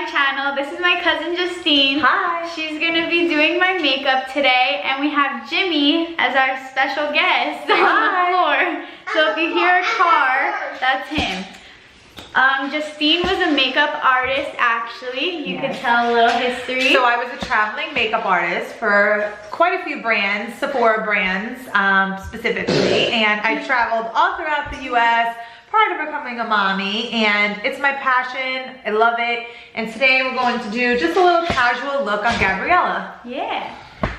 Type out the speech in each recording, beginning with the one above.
my channel. This is my cousin Justine. Hi. She's gonna be doing my makeup today, and we have Jimmy as our special guest on the floor. So if you hear a car, that's him. Justine was a makeup artist, actually. You could tell a little history. So I was a traveling makeup artist for quite a few brands, Sephora brands specifically, and I traveled all throughout the US prior to becoming a mommy, and it's my passion. I love it. And today we're going to do just a little casual look on Gab'Swrld. Yeah.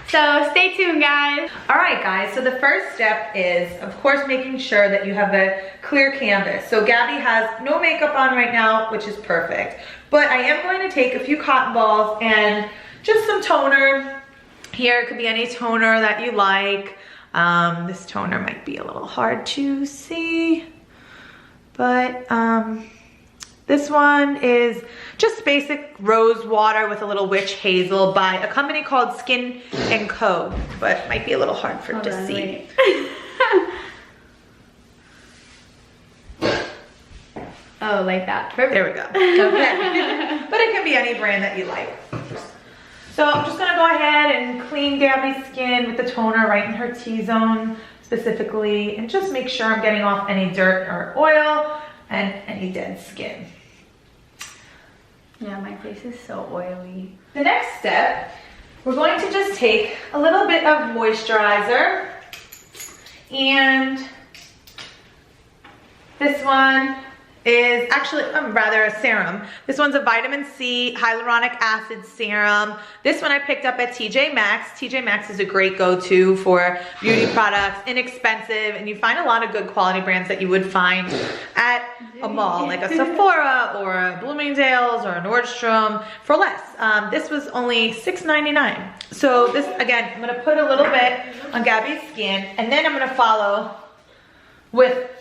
So stay tuned, guys. All right, guys, so the first step is, of course, making sure that you have a clear canvas. So Gabby has no makeup on right now, which is perfect. But I am going to take a few cotton balls and just some toner. Here, it could be any toner that you like. This toner might be a little hard to see, but this one is just basic rose water with a little witch hazel by a company called Skin & Co, but might be a little hard for to see. Oh, like that. Perfect. There we go. Okay. But it can be any brand that you like. So I'm just gonna go ahead and clean Gabby's skin with the toner right in her T-zone specifically, and just make sure I'm getting off any dirt or oil and any dead skin. Yeah, my face is so oily. The next step, we're going to just take a little bit of moisturizer, and this one is actually rather a serum. This one's a vitamin C hyaluronic acid serum. This one I picked up at TJ Maxx. TJ Maxx is a great go-to for beauty products, inexpensive, and you find a lot of good quality brands that you would find at a mall, like a Sephora or a Bloomingdale's or a Nordstrom for less. This was only $6.99. So this, again, I'm gonna put a little bit on Gabby's skin, and then I'm gonna follow with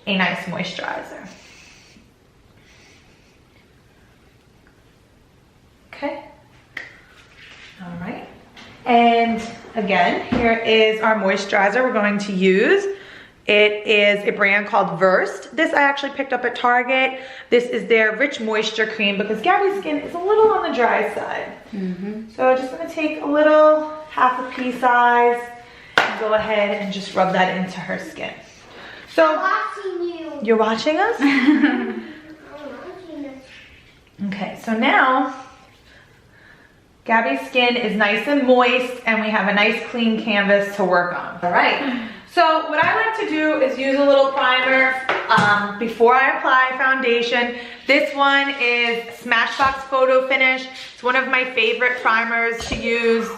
a nice moisturizer. Okay, all right. And again, here is our moisturizer we're going to use. It is a brand called WRLD. This I actually picked up at Target. This is their Rich Moisture Cream because Gabby's skin is a little on the dry side. So I'm just gonna take a little, half a pea size, and go ahead and just rub that into her skin. So, I'm watching you. You're watching us? I'm watching us. Okay, so now, Gabby's skin is nice and moist, and we have a nice clean canvas to work on. All right, so what I like to do is use a little primer before I apply foundation. This one is Smashbox Photo Finish. It's one of my favorite primers to use.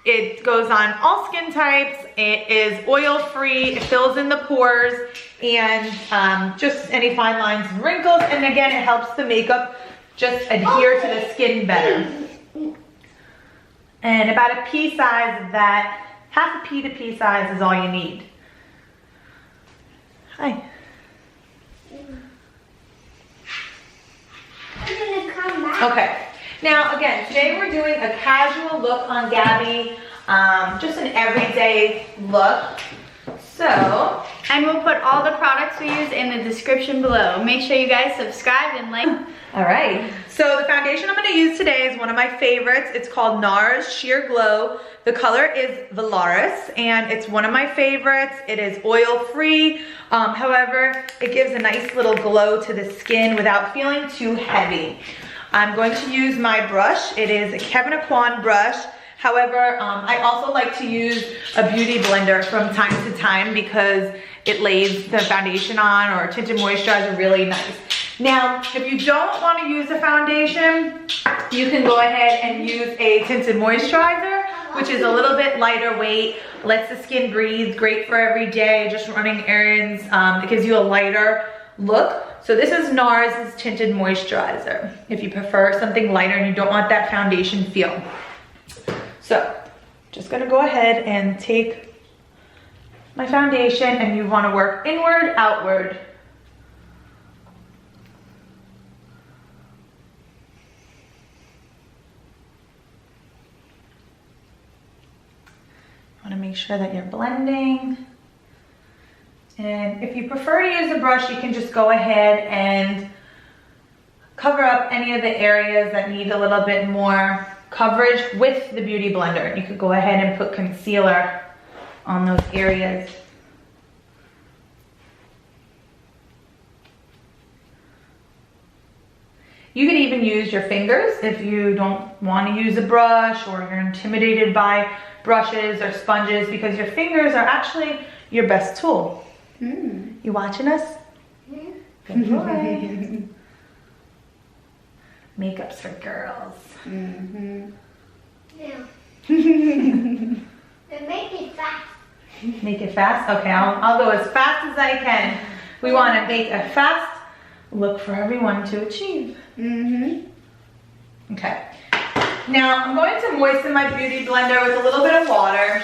It goes on all skin types. It is oil-free, it fills in the pores, and just any fine lines and wrinkles. And again, it helps the makeup just adhere to the skin better. And about a pea size of that, half a pea to pea size is all you need. Hi. I'm gonna come back. Okay. Now again, today we're doing a casual look on Gabby, just an everyday look. So, and we'll put all the products we use in the description below. Make sure you guys subscribe and like. All right, so the foundation I'm gonna use today is one of my favorites. It's called NARS Sheer Glow. The color is Velaris, and it's one of my favorites. It is oil-free. However, it gives a nice little glow to the skin without feeling too heavy. I'm going to use my brush. It is a Kevin Aucoin brush. However, I also like to use a beauty blender from time to time because it lays the foundation on or tinted moisturizer really nice. Now, if you don't want to use a foundation, you can go ahead and use a tinted moisturizer, which is a little bit lighter weight, lets the skin breathe, great for every day, just running errands. It gives you a lighter look. So this is NARS's tinted moisturizer, if you prefer something lighter and you don't want that foundation feel. So, just gonna go ahead and take my foundation, and you wanna work inward, outward. You wanna make sure that you're blending. And if you prefer to use a brush, you can just go ahead and cover up any of the areas that need a little bit more coverage with the Beauty Blender. You could go ahead and put concealer on those areas. You could even use your fingers if you don't want to use a brush or you're intimidated by brushes or sponges, because your fingers are actually your best tool. You watching us? Good boy. Makeup's for girls. Yeah. And make it fast. Make it fast? Okay, I'll go as fast as I can. We want to make a fast look for everyone to achieve. Okay. Now I'm going to moisten my Beauty Blender with a little bit of water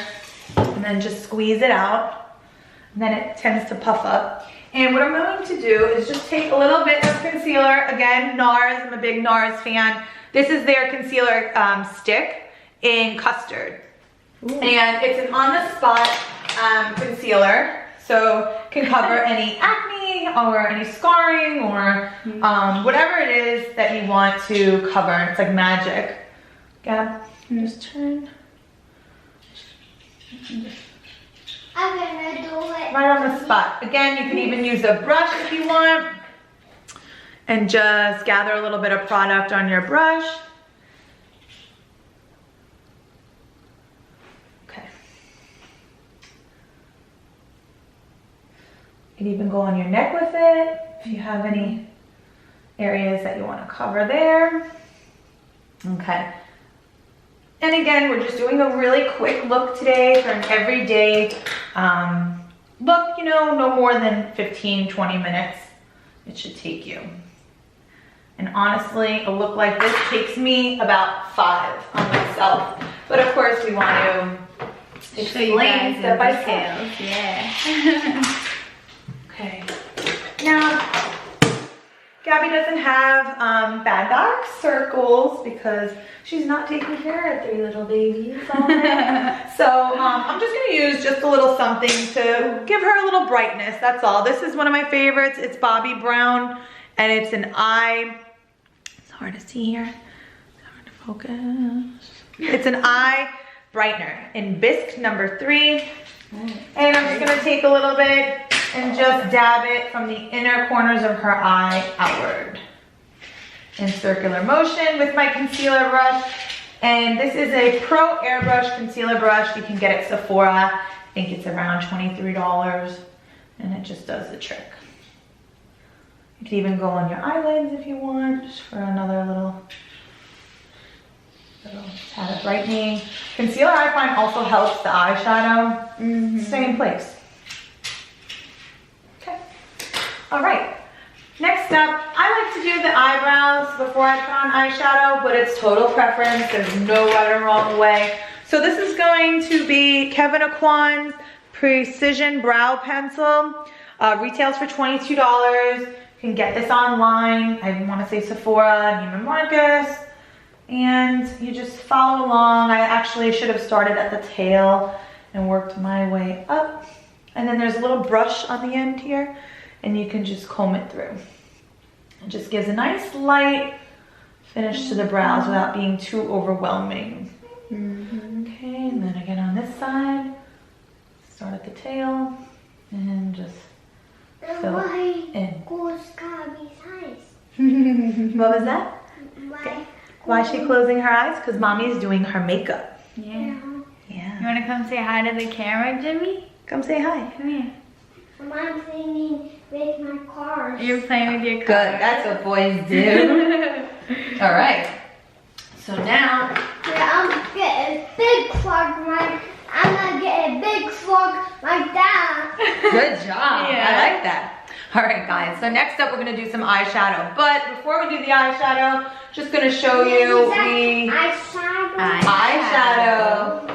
and then just squeeze it out. And then it tends to puff up. And what I'm going to do is just take a little bit of concealer. Again, NARS, I'm a big NARS fan. This is their concealer stick in custard. Ooh. And it's an on-the-spot concealer. So can cover any acne or any scarring or whatever it is that you want to cover. It's like magic. Gab, just turn. I'm gonna do it. Right on the spot. Again, you can even use a brush if you want. And just gather a little bit of product on your brush. Okay. You can even go on your neck with it if you have any areas that you want to cover there. Okay. And again, we're just doing a really quick look today for an everyday look, you know, no more than 15-20 minutes it should take you. And honestly, a look like this takes me about 5 on myself. But of course, we want to explain step by step. Yeah. Okay. Now, Gabby doesn't have bad back circles because she's not taking care of 3 little babies. So I'm just gonna use just a little something to give her a little brightness, that's all. This is one of my favorites. It's Bobbi Brown and it's an eye, it's hard to see here, it's hard to focus. It's an eye brightener in Bisque number 3. And I'm just gonna take a little bit and just dab it from the inner corners of her eye outward in circular motion with my concealer brush. And this is a Pro Airbrush concealer brush. You can get it at Sephora. I think it's around $23 and it just does the trick. You can even go on your eyelids if you want, just for another little tad of brightening. Concealer I find also helps the eyeshadow stay in place. All right, next up, I like to do the eyebrows before I put on eyeshadow, but it's total preference. There's no right or wrong way. So this is going to be Kevyn Aucoin's Precision Brow Pencil. Retails for $22. You can get this online. I want to say Sephora, Neiman Marcus. And you just follow along. I actually should have started at the tail and worked my way up. And then there's a little brush on the end here. And you can just comb it through. It just gives a nice light finish to the brows without being too overwhelming. Okay, and then again on this side, start at the tail and just fill it in. What was that? Okay. Why is she closing her eyes? Because mommy's doing her makeup. Yeah. You want to come say hi to the camera, Jimmy? Come say hi. Come here. I'm playing with my cars. You're playing with your car. Good, that's what boys do. All right. So now, I'm getting a big frog like I'm gonna get a big frog like that. good job. Yeah. I like that. All right, guys. So next up, we're gonna do some eyeshadow. But before we do the eyeshadow, just gonna show you the eyeshadow.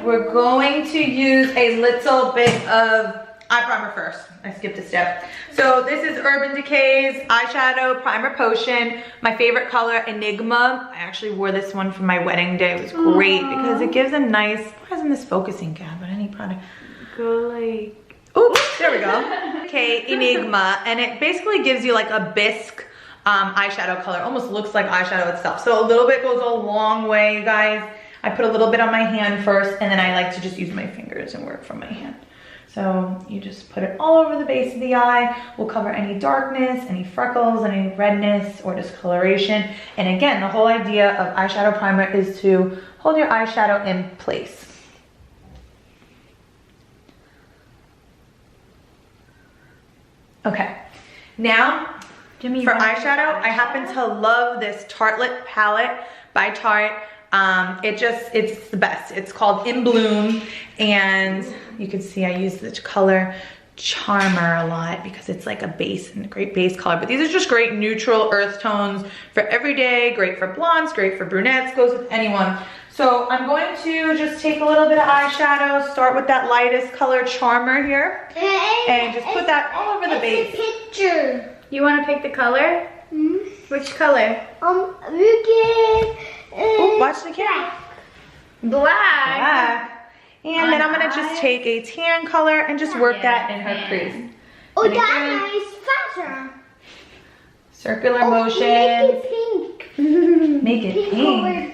We're going to use a little bit of eye primer first. I skipped a step. So this is Urban Decay's eyeshadow primer potion. My favorite color, Enigma. I actually wore this one for my wedding day. It was great because it gives a nice, why isn't this focusing, Gab, on any product? Go like, oops, there we go. Okay, Enigma, and it basically gives you like a bisque eyeshadow color. Almost looks like eyeshadow itself. So a little bit goes a long way, you guys. I put a little bit on my hand first, and then I like to just use my fingers and work from my hand. So you just put it all over the base of the eye. We'll cover any darkness, any freckles, any redness or discoloration. And again, the whole idea of eyeshadow primer is to hold your eyeshadow in place. Okay, now Jimmy, for eyeshadow, I happen to love this Tartelette palette by Tarte. It's the best. It's called In Bloom, and you can see I use the color Charmer a lot because it's like a base and a great base color. But these are just great neutral earth tones for every day, great for blondes, great for brunettes, goes with anyone. So I'm going to just take a little bit of eyeshadow, start with that lightest color Charmer here, and just put that all over the base. Picture. You want to pick the color? Mm-hmm. Which color? You can. Ooh, watch the camera. Black. Black. And then I'm gonna just take a tan color and just work that in her crease. Oh, And that again, is faster. circular motion. Make it pink. Make it pink. Color.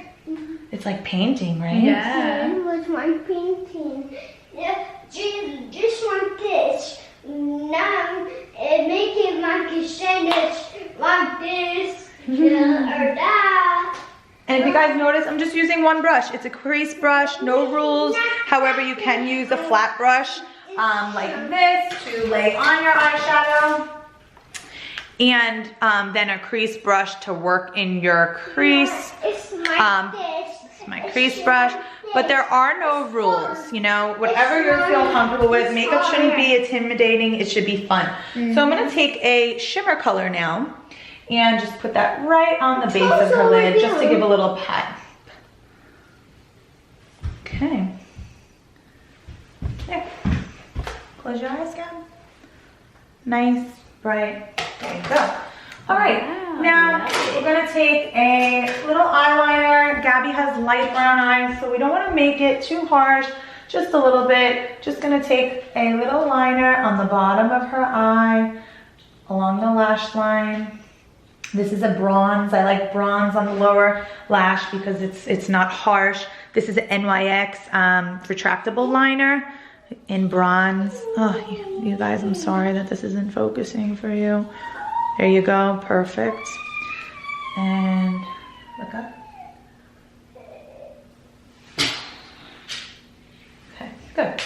It's like painting, right? Yeah. With my painting. Yeah, just like this. Now, make it like a sandwich, like this, or that. And if you guys notice, I'm just using one brush. It's a crease brush, no rules. However, you can use a flat brush like this to lay on your eyeshadow. And then a crease brush to work in your crease. It's like this. It's my crease brush. But there are no rules, you know, whatever you feel comfortable with. Makeup shouldn't be intimidating, it should be fun. So I'm gonna take a shimmer color now and just put that right on the base of her lid just to give a little pat. Okay. There. Close your eyes, Gab. Nice, bright, there you go. All right, Wow, now we're gonna take a little eyeliner. Gabby has light brown eyes, so we don't wanna make it too harsh, just a little bit. Just gonna take a little liner on the bottom of her eye, along the lash line. This is a bronze. I like bronze on the lower lash because it's not harsh. This is an NYX retractable liner in bronze. Oh, you guys, I'm sorry that this isn't focusing for you. There you go, perfect. And look up. Okay, good.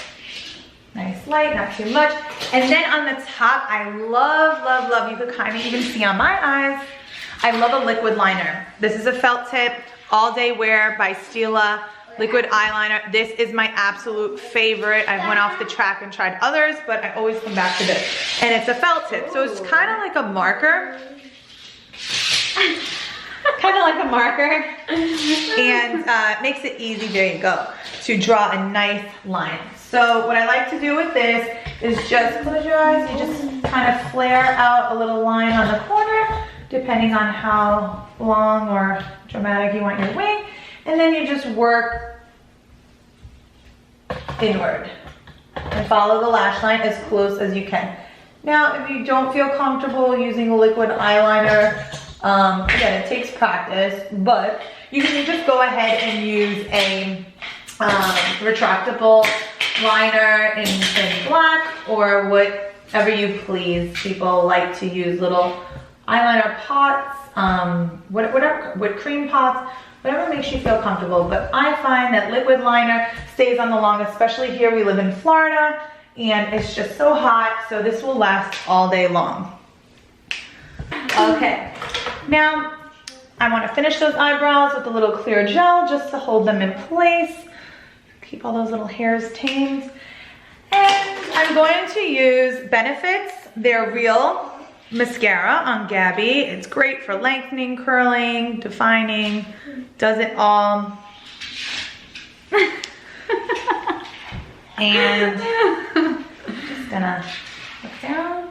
Nice light, not too much. And then on the top, I love, you could kind of even see on my eyes, I love a liquid liner. This is a felt tip, all day wear by Stila, liquid eyeliner. This is my absolute favorite. I went off the track and tried others, but I always come back to this. And it's a felt tip, so it's kind of like a marker. Kind of like a marker. And it makes it easy, there you go, to draw a nice line. So what I like to do with this is just close your eyes. You just kind of flare out a little line on the corner, depending on how long or dramatic you want your wing. And then you just work inward and follow the lash line as close as you can. Now, if you don't feel comfortable using a liquid eyeliner, again, it takes practice, but you can just go ahead and use a retractable liner in black or whatever you please. People like to use little eyeliner pots, whatever, with cream pots, whatever makes you feel comfortable. But I find that liquid liner stays on the longest, especially here. We live in Florida and it's just so hot, so this will last all day long. Okay, now I want to finish those eyebrows with a little clear gel just to hold them in place. Keep all those little hairs tamed. And I'm going to use Benefit's Their Real mascara on Gabby. It's great for lengthening, curling, defining, does it all. And I'm just gonna look down.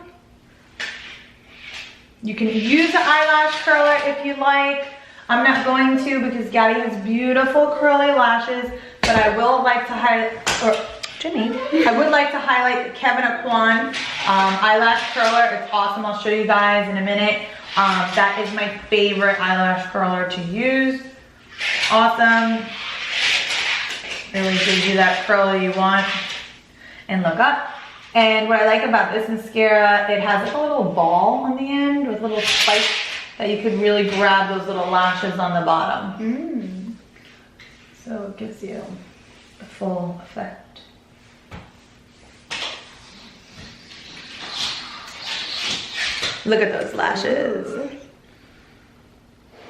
You can use the eyelash curler if you like. I'm not going to because Gabby has beautiful curly lashes, but I will like to highlight, or Jimmy, I would like to highlight the Kevin Aucoin eyelash curler. It's awesome. I'll show you guys in a minute. That is my favorite eyelash curler to use. Awesome. Really gives you that curl you want. And look up. And what I like about this mascara, it has like a little ball on the end with little spikes that you could really grab those little lashes on the bottom. So it gives you the full effect. Look at those lashes.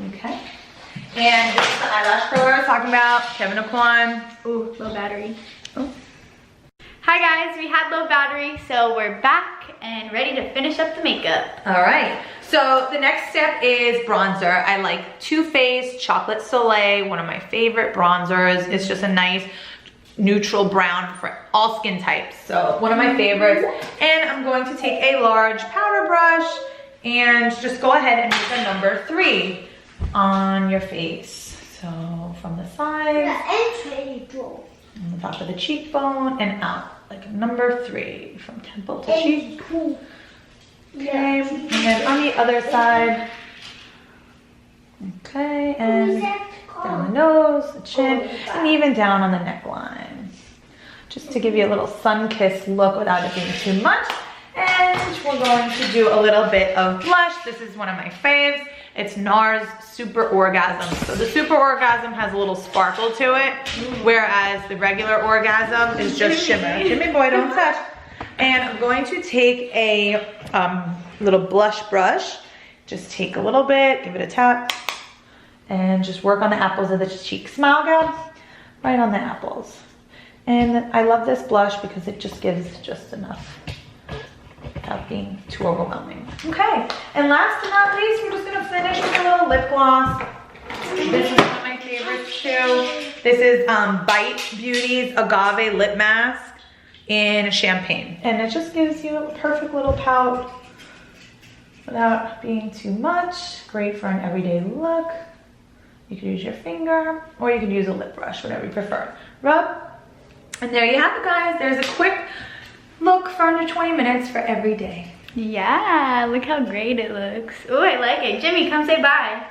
Okay. And this is the eyelash curler I was talking about, Kevin Aucoin. Ooh, low battery. Oh. Hi guys, we had low battery, so we're back and ready to finish up the makeup. All right, so the next step is bronzer. I like Too Faced Chocolate Soleil, one of my favorite bronzers. It's just a nice neutral brown for all skin types. So one of my favorites. And I'm going to take a large powder brush and just go ahead and make a number 3 on your face. So from the side, on the top of the cheekbone and out, like a number 3 from temple to cheek. Okay, and then on the other side. Okay, and down the nose, the chin, and even down on the neckline. Just to give you a little sun-kissed look without it being too much. And we're going to do a little bit of blush. This is one of my faves. It's NARS Super Orgasm. So the Super Orgasm has a little sparkle to it, whereas the regular Orgasm is just shimmer. Jimmy boy, don't touch. And I'm going to take a little blush brush. Just take a little bit, give it a tap, and just work on the apples of the cheek. Smile, Gab. Right on the apples. And I love this blush because it just gives just enough without being too overwhelming. Okay, and last but not least, we're just gonna finish with a little lip gloss. This is one of my favorites too. This is Bite Beauty's Agave Lip Mask in champagne. And it just gives you a perfect little pout without being too much. Great for an everyday look. You could use your finger or you could use a lip brush, whatever you prefer. Rub, and there you have it, guys. There's a quick look for under 20 minutes for every day. Yeah, look how great it looks. Ooh, I like it. Jimmy, come say bye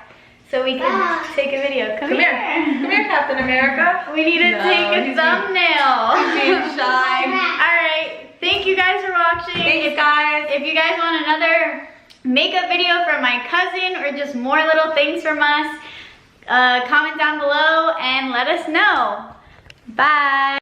so we can take a video. Come here. Come here, Captain America. We need to take a thumbnail. Being shy. All right, thank you guys for watching. Thanks, guys. If you guys want another makeup video from my cousin or just more little things from us, comment down below and let us know. Bye.